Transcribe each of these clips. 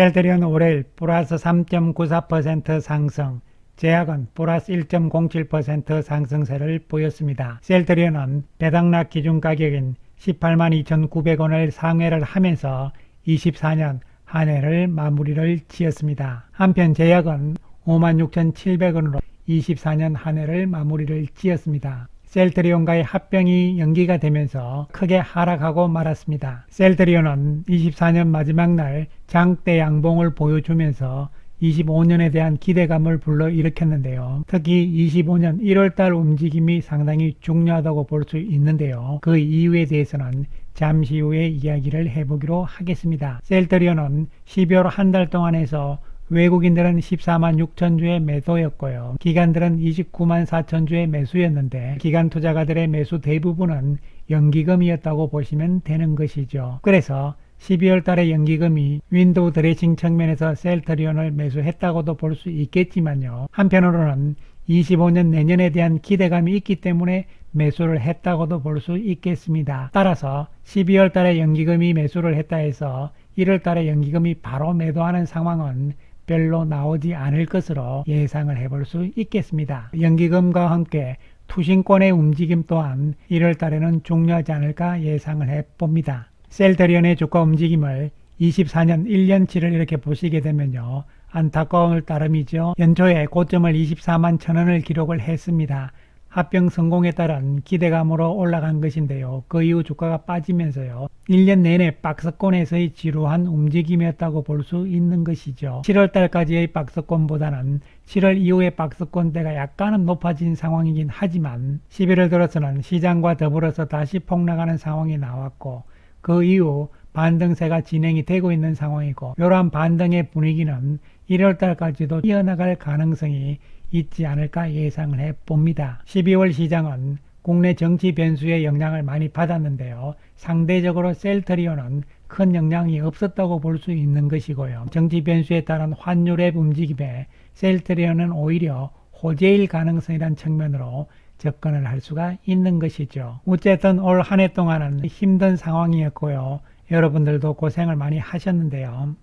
셀트리온 올해일 플러스 3.94% 상승, 제약은 플러스 1.07% 상승세를 보였습니다. 셀트리온은 배당락 기준 가격인 182,900원을 상회를 하면서 24년 한 해를 마무리를 지었습니다. 한편 제약은 56,700원으로 24년 한 해를 마무리를 지었습니다. 셀트리온과의 합병이 연기가 되면서 크게 하락하고 말았습니다. 셀트리온은 24년 마지막 날 장대 양봉을 보여주면서 25년에 대한 기대감을 불러일으켰는데요. 특히 25년 1월달 움직임이 상당히 중요하다고 볼 수 있는데요. 그 이유에 대해서는 잠시 후에 이야기를 해보기로 하겠습니다. 셀트리온은 12월 한 달 동안 해서 외국인들은 14만 6천 주의 매도였고요. 기관들은 29만 4천 주의 매수였는데 기관 투자가들의 매수 대부분은 연기금이었다고 보시면 되는 것이죠. 그래서 12월 달에 연기금이 윈도우 드레싱 측면에서 셀트리온을 매수했다고도 볼 수 있겠지만요. 한편으로는 25년 내년에 대한 기대감이 있기 때문에 매수를 했다고도 볼 수 있겠습니다. 따라서 12월 달에 연기금이 매수를 했다 해서 1월 달에 연기금이 바로 매도하는 상황은 별로 나오지 않을 것으로 예상을 해볼 수 있겠습니다. 연기금과 함께 투신권의 움직임 또한 1월 달에는 중요하지 않을까 예상을 해봅니다. 셀트리온의 주가 움직임을 24년 1년치를 이렇게 보시게 되면요. 안타까움을 따름이죠. 연초에 고점을 24만 1,000원을 기록을 했습니다. 합병 성공에 따른 기대감으로 올라간 것인데요. 그 이후 주가가 빠지면서요. 1년 내내 박스권에서의 지루한 움직임이었다고 볼 수 있는 것이죠. 7월 달까지의 박스권보다는 7월 이후의 박스권대가 약간은 높아진 상황이긴 하지만 11월 들어서는 시장과 더불어서 다시 폭락하는 상황이 나왔고 그 이후 반등세가 진행이 되고 있는 상황이고 이러한 반등의 분위기는 1월 달까지도 이어나갈 가능성이 있지 않을까 예상을 해봅니다. 12월 시장은 국내 정치 변수의 영향을 많이 받았는데요. 상대적으로 셀트리온은 큰 영향이 없었다고 볼 수 있는 것이고요. 정치 변수에 따른 환율의 움직임에 셀트리온은 오히려 호재일 가능성이란 측면으로 접근을 할 수가 있는 것이죠. 어쨌든 올 한 해 동안은 힘든 상황이었고요. 여러분들도 고생을 많이 하셨는데요.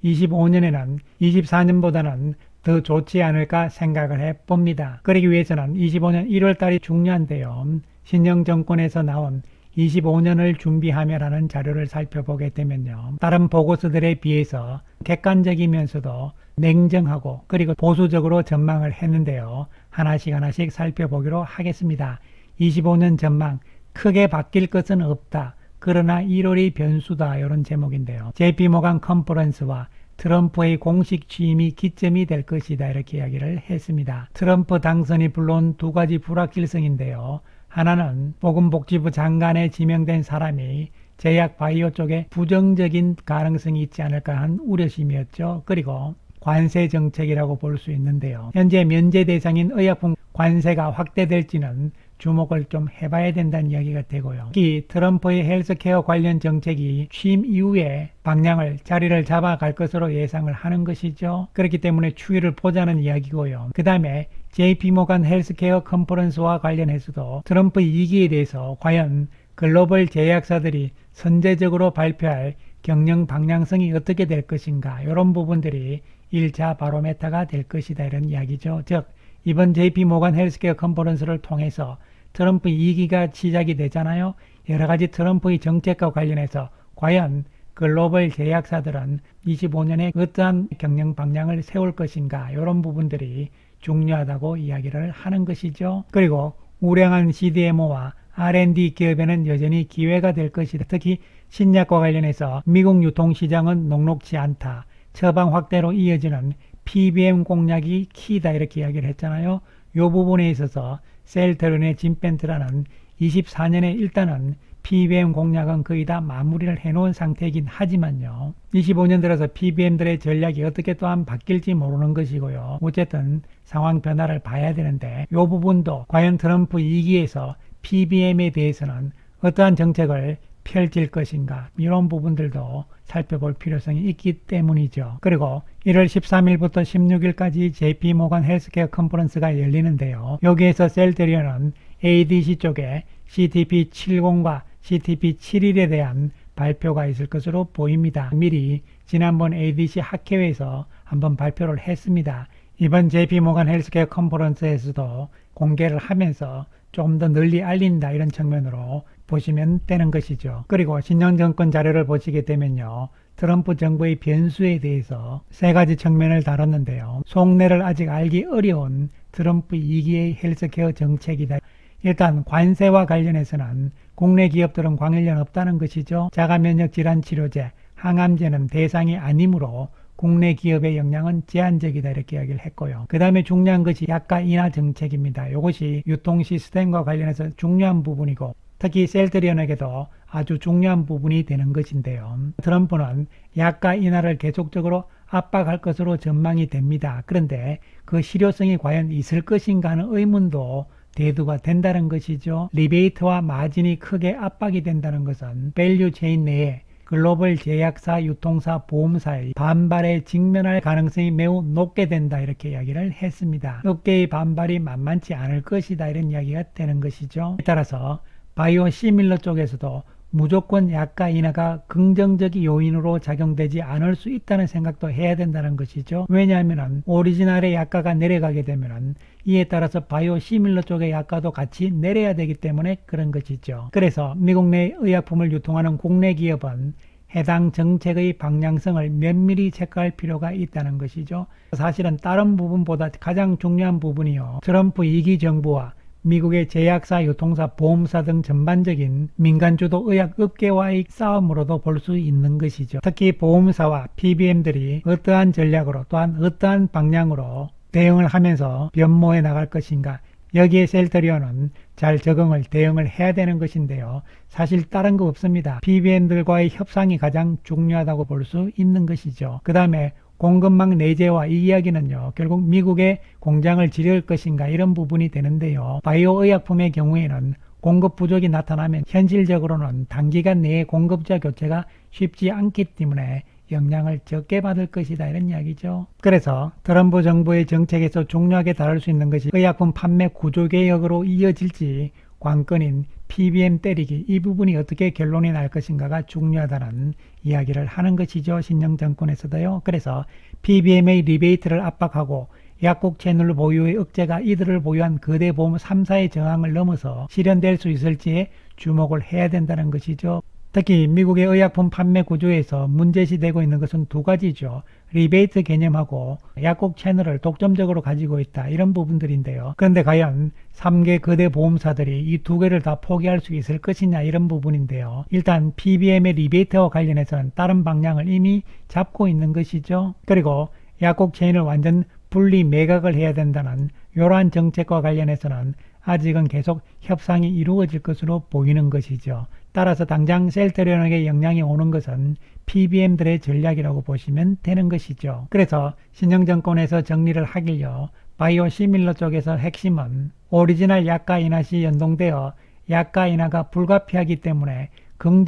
25년에는 24년보다는 더 좋지 않을까 생각을 해봅니다. 그러기 위해서는 25년 1월 달이 중요한데요. 신정정권에서 나온 25년을 준비하며라는 자료를 살펴보게 되면요. 다른 보고서들에 비해서 객관적이면서도 냉정하고 그리고 보수적으로 전망을 했는데요. 하나씩 살펴보기로 하겠습니다. 25년 전망 크게 바뀔 것은 없다. 그러나 1월이 변수다. 이런 제목인데요. JP모간 컨퍼런스와 트럼프의 공식 취임이 기점이 될 것이다. 이렇게 이야기를 했습니다. 트럼프 당선이 불러온 두 가지 불확실성인데요. 하나는 보건복지부 장관에 지명된 사람이 제약 바이오 쪽에 부정적인 가능성이 있지 않을까 한 우려심이었죠. 그리고 관세 정책이라고 볼 수 있는데요. 현재 면제 대상인 의약품 관세가 확대될지는 주목을 좀 해봐야 된다는 이야기가 되고요. 특히 트럼프의 헬스케어 관련 정책이 취임 이후에 방향을 자리를 잡아갈 것으로 예상을 하는 것이죠. 그렇기 때문에 추이를 보자는 이야기고요. 그 다음에 JP모간 헬스케어 컨퍼런스와 관련해서도 트럼프 2기에 대해서 과연 글로벌 제약사들이 선제적으로 발표할 경영 방향성이 어떻게 될 것인가 이런 부분들이 1차 바로메타가 될 것이다 이런 이야기죠. 즉 이번 JP모간 헬스케어 컨퍼런스를 통해서 트럼프 2기가 시작이 되잖아요. 여러가지 트럼프의 정책과 관련해서 과연 글로벌 제약사들은 25년에 어떠한 경영 방향을 세울 것인가 이런 부분들이 중요하다고 이야기를 하는 것이죠. 그리고 우량한 CDMO와 R&D 기업에는 여전히 기회가 될 것이다. 특히 신약과 관련해서 미국 유통시장은 녹록지 않다. 처방 확대로 이어지는 PBM 공략이 키다 이렇게 이야기를 했잖아요. 이 부분에 있어서 셀트리온의 짐벤트라는 24년에 일단은 PBM 공략은 거의 다 마무리를 해놓은 상태이긴 하지만요. 25년 들어서 PBM들의 전략이 어떻게 또한 바뀔지 모르는 것이고요. 어쨌든 상황 변화를 봐야 되는데 이 부분도 과연 트럼프 2기에서 PBM에 대해서는 어떠한 정책을 펼칠 것인가 이런 부분들도 살펴볼 필요성이 있기 때문이죠. 그리고 1월 13일부터 16일까지 JP모간 헬스케어 컨퍼런스가 열리는데요. 여기에서 셀트리온은 ADC 쪽에 CTP70과 CTP71에 대한 발표가 있을 것으로 보입니다. 미리 지난번 ADC 학회에서 한번 발표를 했습니다. 이번 JP모간 헬스케어 컨퍼런스에서도 공개를 하면서 좀 더 널리 알린다 이런 측면으로 보시면 되는 것이죠. 그리고 신영정권 자료를 보시게 되면요. 트럼프 정부의 변수에 대해서 세 가지 측면을 다뤘는데요. 속내를 아직 알기 어려운 트럼프 2기의 헬스케어 정책이다. 일단 관세와 관련해서는 국내 기업들은 광일련 없다는 것이죠. 자가면역 질환 치료제, 항암제는 대상이 아니므로 국내 기업의 영향은 제한적이다 이렇게 이야기를 했고요. 그 다음에 중요한 것이 약가 인하 정책입니다. 이것이 유통 시스템과 관련해서 중요한 부분이고 특히 셀트리온에게도 아주 중요한 부분이 되는 것인데요. 트럼프는 약가 인하를 계속적으로 압박할 것으로 전망이 됩니다. 그런데 그 실효성이 과연 있을 것인가 하는 의문도 대두가 된다는 것이죠. 리베이트와 마진이 크게 압박이 된다는 것은 밸류 체인 내에 글로벌 제약사, 유통사, 보험사의 반발에 직면할 가능성이 매우 높게 된다 이렇게 이야기를 했습니다. 업계의 반발이 만만치 않을 것이다 이런 이야기가 되는 것이죠. 따라서 바이오 시밀러 쪽에서도 무조건 약가 인하가 긍정적 요인으로 작용되지 않을 수 있다는 생각도 해야 된다는 것이죠. 왜냐하면 오리지널의 약가가 내려가게 되면 이에 따라서 바이오 시밀러 쪽의 약가도 같이 내려야 되기 때문에 그런 것이죠. 그래서 미국 내 의약품을 유통하는 국내 기업은 해당 정책의 방향성을 면밀히 체크할 필요가 있다는 것이죠. 사실은 다른 부분보다 가장 중요한 부분이요. 트럼프 2기 정부와 미국의 제약사, 유통사, 보험사 등 전반적인 민간주도 의약업계와의 싸움으로도 볼 수 있는 것이죠. 특히 보험사와 PBM들이 어떠한 전략으로 또한 어떠한 방향으로 대응을 하면서 변모해 나갈 것인가, 여기에 셀트리온은 잘 적응을 대응을 해야 되는 것인데요. 사실 다른 거 없습니다. PBM들과의 협상이 가장 중요하다고 볼 수 있는 것이죠. 그 다음에 공급망 내재화 이 이야기는요. 결국 미국의 공장을 지을 것인가 이런 부분이 되는데요. 바이오 의약품의 경우에는 공급 부족이 나타나면 현실적으로는 단기간 내에 공급자 교체가 쉽지 않기 때문에 영향을 적게 받을 것이다 이런 이야기죠. 그래서 트럼프 정부의 정책에서 중요하게 다룰 수 있는 것이 의약품 판매 구조개혁으로 이어질지 관건인 PBM 때리기 이 부분이 어떻게 결론이 날 것인가가 중요하다는 이야기를 하는 것이죠. 신영 정권에서도요. 그래서 PBM의 리베이트를 압박하고 약국 채널 보유의 억제가 이들을 보유한 거대 보험 3사의 저항을 넘어서 실현될 수 있을지에 주목을 해야 된다는 것이죠. 특히 미국의 의약품 판매 구조에서 문제시되고 있는 것은 두 가지죠. 리베이트 개념하고 약국 채널을 독점적으로 가지고 있다. 이런 부분들인데요. 그런데 과연 3개 거대 보험사들이 이 두 개를 다 포기할 수 있을 것이냐 이런 부분인데요. 일단 PBM의 리베이트와 관련해서는 다른 방향을 이미 잡고 있는 것이죠. 그리고 약국 체인을 완전 분리 매각을 해야 된다는 이러한 정책과 관련해서는 아직은 계속 협상이 이루어질 것으로 보이는 것이죠. 따라서 당장 셀트리온에게 영향이 오는 것은 PBM들의 전략이라고 보시면 되는 것이죠. 그래서 신영정권에서 정리를 하길요. 바이오 시밀러 쪽에서 핵심은 오리지널 약가 인하 시 연동되어 약가 인하가 불가피하기 때문에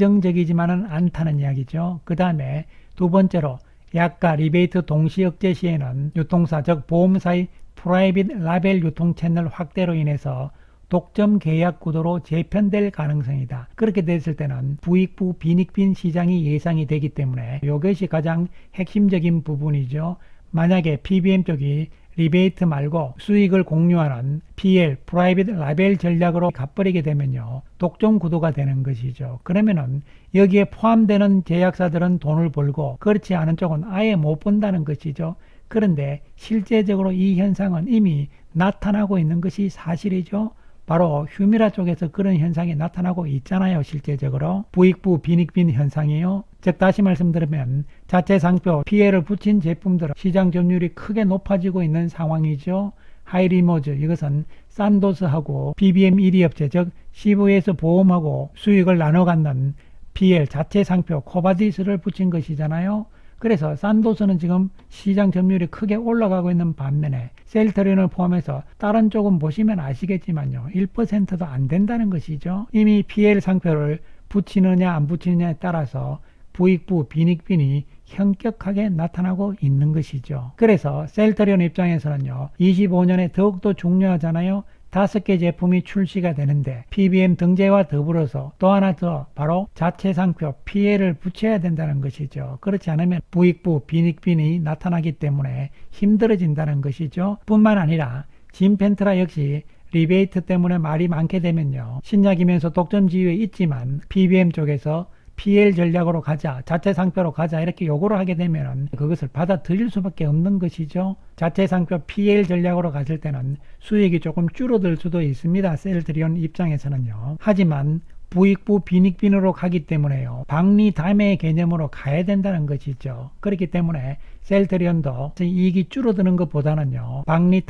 긍정적이지만은 않다는 이야기죠. 그 다음에 두 번째로 약가 리베이트 동시 억제 시에는 유통사 즉 보험사의 프라이빗 라벨 유통 채널 확대로 인해서 독점 계약 구도로 재편될 가능성이다. 그렇게 됐을 때는 부익부 빈익빈 시장이 예상이 되기 때문에 이것이 가장 핵심적인 부분이죠. 만약에 PBM 쪽이 리베이트 말고 수익을 공유하는 PL, 프라이빗 라벨 전략으로 가버리게 되면요. 독점 구도가 되는 것이죠. 그러면은 여기에 포함되는 제약사들은 돈을 벌고 그렇지 않은 쪽은 아예 못 본다는 것이죠. 그런데 실제적으로 이 현상은 이미 나타나고 있는 것이 사실이죠. 바로 휴미라 쪽에서 그런 현상이 나타나고 있잖아요. 실제적으로 부익부 빈익빈 현상이요. 즉 다시 말씀드리면 자체 상표 PL을 붙인 제품들은 시장 점유율이 크게 높아지고 있는 상황이죠. 하이리모즈 이것은 산도스하고 BBM 1위 업체 즉 CVS 보험하고 수익을 나눠 갖는 PL 자체 상표 코바디스를 붙인 것이잖아요. 그래서 산도스는 지금 시장 점유율이 크게 올라가고 있는 반면에 셀트리온을 포함해서 다른 쪽은 보시면 아시겠지만요. 1%도 안 된다는 것이죠. 이미 PL 상표를 붙이느냐 안 붙이느냐에 따라서 부익부 빈익빈이 현격하게 나타나고 있는 것이죠. 그래서 셀트리온 입장에서는요. 25년에 더욱더 중요하잖아요. 5개 제품이 출시가 되는데 PBM 등재와 더불어서 또 하나 더 바로 자체 상표 PL을 붙여야 된다는 것이죠. 그렇지 않으면 부익부, 빈익빈이 나타나기 때문에 힘들어진다는 것이죠. 뿐만 아니라 진펜트라 역시 리베이트 때문에 말이 많게 되면요, 신약이면서 독점 지위에 있지만 PBM 쪽에서 PL 전략으로 가자, 자체 상표로 가자 이렇게 요구를 하게 되면 그것을 받아들일 수밖에 없는 것이죠. 자체 상표 PL 전략으로 갔을 때는 수익이 조금 줄어들 수도 있습니다. 셀트리온 입장에서는요. 하지만 부익부 빈익빈으로 가기 때문에요, 박리 담의 개념으로 가야 된다는 것이죠. 그렇기 때문에 셀트리온도 이익이 줄어드는 것보다는요, 박리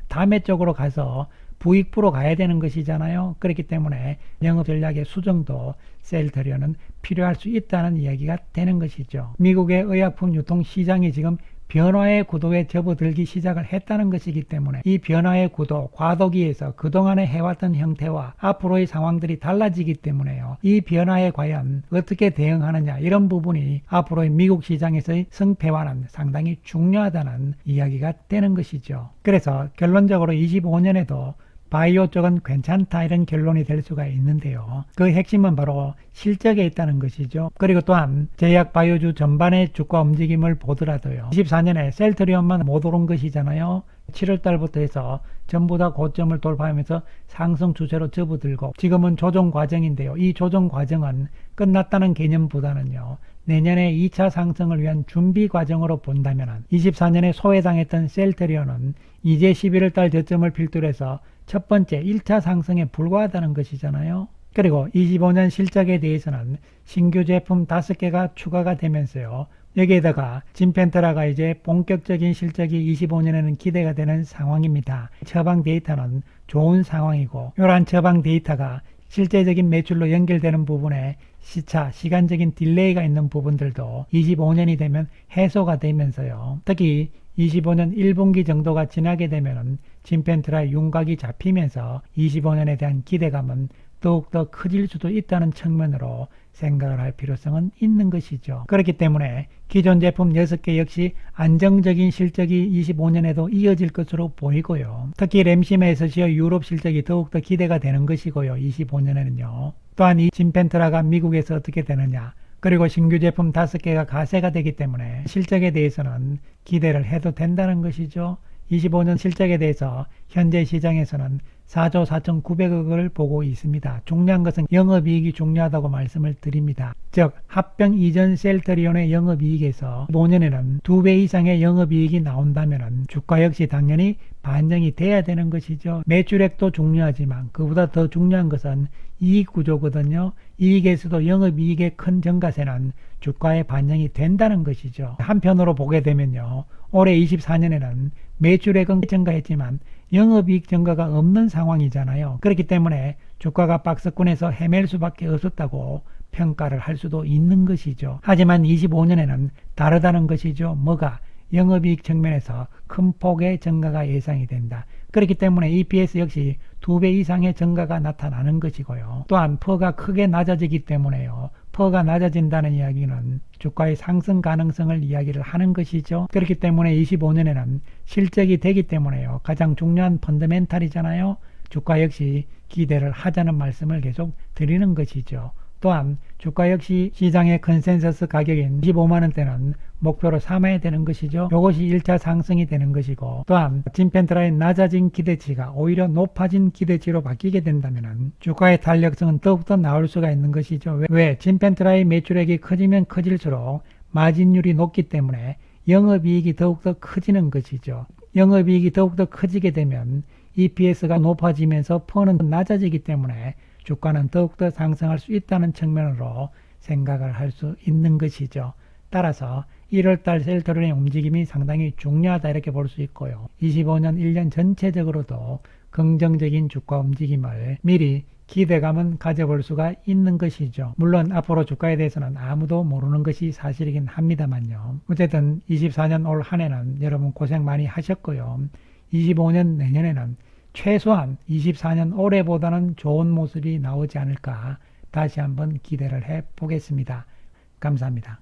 담의 쪽으로 가서 부익부로 가야 되는 것이잖아요. 그렇기 때문에 영업 전략의 수정도 셀트리온은 필요할 수 있다는 이야기가 되는 것이죠. 미국의 의약품 유통 시장이 지금 변화의 구도에 접어들기 시작을 했다는 것이기 때문에 이 변화의 구도, 과도기에서 그동안에 해왔던 형태와 앞으로의 상황들이 달라지기 때문에요, 이 변화에 과연 어떻게 대응하느냐, 이런 부분이 앞으로의 미국 시장에서의 승패와는 상당히 중요하다는 이야기가 되는 것이죠. 그래서 결론적으로 25년에도 바이오 쪽은 괜찮다, 이런 결론이 될 수가 있는데요. 그 핵심은 바로 실적에 있다는 것이죠. 그리고 또한 제약 바이오주 전반의 주가 움직임을 보더라도요, 24년에 셀트리온만 못 오른 것이잖아요. 7월 달부터 해서 전부 다 고점을 돌파하면서 상승 추세로 접어들고 지금은 조정 과정인데요. 이 조정 과정은 끝났다는 개념보다는요, 내년에 2차 상승을 위한 준비 과정으로 본다면 24년에 소외당했던 셀트리온은 이제 11월 달 저점을 필두로 해서 첫 번째 1차 상승에 불과하다는 것이잖아요. 그리고 25년 실적에 대해서는 신규 제품 5개가 추가가 되면서요, 여기에다가 진펜트라가 이제 본격적인 실적이 25년에는 기대가 되는 상황입니다. 처방 데이터는 좋은 상황이고, 이러한 처방 데이터가 실제적인 매출로 연결되는 부분에 시간적인 딜레이가 있는 부분들도 25년이 되면 해소가 되면서요, 특히 25년 1분기 정도가 지나게 되면 진펜트라의 윤곽이 잡히면서 25년에 대한 기대감은 더욱더 커질 수도 있다는 측면으로 생각을 할 필요성은 있는 것이죠. 그렇기 때문에 기존 제품 6개 역시 안정적인 실적이 25년에도 이어질 것으로 보이고요. 특히 램시메에서시어 유럽 실적이 더욱더 기대가 되는 것이고요. 25년에는요. 또한 이 진펜트라가 미국에서 어떻게 되느냐, 그리고 신규 제품 5개가 가세가 되기 때문에 실적에 대해서는 기대를 해도 된다는 것이죠. 25년 실적에 대해서 현재 시장에서는 4조 4,900억을 보고 있습니다. 중요한 것은 영업이익이 중요하다고 말씀을 드립니다. 즉 합병 이전 셀트리온의 영업이익에서 5년에는 2배 이상의 영업이익이 나온다면 주가 역시 당연히 반영이 돼야 되는 것이죠. 매출액도 중요하지만 그보다 더 중요한 것은 이익 구조거든요. 이익에서도 영업이익의 큰 증가세는 주가에 반영이 된다는 것이죠. 한편으로 보게 되면요, 올해 24년에는 매출액은 증가했지만 영업이익 증가가 없는 상황이잖아요. 그렇기 때문에 주가가 박스권에서 헤맬 수밖에 없었다고 평가를 할 수도 있는 것이죠. 하지만 25년에는 다르다는 것이죠. 뭐가? 영업이익 측면에서 큰 폭의 증가가 예상이 된다. 그렇기 때문에 EPS 역시 2배 이상의 증가가 나타나는 것이고요. 또한 퍼가 크게 낮아지기 때문에요, 퍼가 낮아진다는 이야기는 주가의 상승 가능성을 이야기를 하는 것이죠. 그렇기 때문에 25년에는 실적이 되기 때문에요, 가장 중요한 펀더멘탈이잖아요. 주가 역시 기대를 하자는 말씀을 계속 드리는 것이죠. 또한 주가 역시 시장의 컨센서스 가격인 25만원대는 목표로 삼아야 되는 것이죠. 이것이 1차 상승이 되는 것이고, 또한 진펜트라의 낮아진 기대치가 오히려 높아진 기대치로 바뀌게 된다면 주가의 탄력성은 더욱더 나올 수가 있는 것이죠. 왜? 진펜트라의 매출액이 커지면 커질수록 마진율이 높기 때문에 영업이익이 더욱더 커지는 것이죠. 영업이익이 더욱더 커지게 되면 EPS가 높아지면서 퍼는 낮아지기 때문에 주가는 더욱더 상승할 수 있다는 측면으로 생각을 할 수 있는 것이죠. 따라서 1월달 셀트리온의 움직임이 상당히 중요하다, 이렇게 볼 수 있고요. 25년 1년 전체적으로도 긍정적인 주가 움직임을 미리 기대감은 가져볼 수가 있는 것이죠. 물론 앞으로 주가에 대해서는 아무도 모르는 것이 사실이긴 합니다만요. 어쨌든 24년 올 한 해는 여러분 고생 많이 하셨고요. 25년 내년에는 최소한 24년 올해보다는 좋은 모습이 나오지 않을까 다시 한번 기대를 해 보겠습니다. 감사합니다.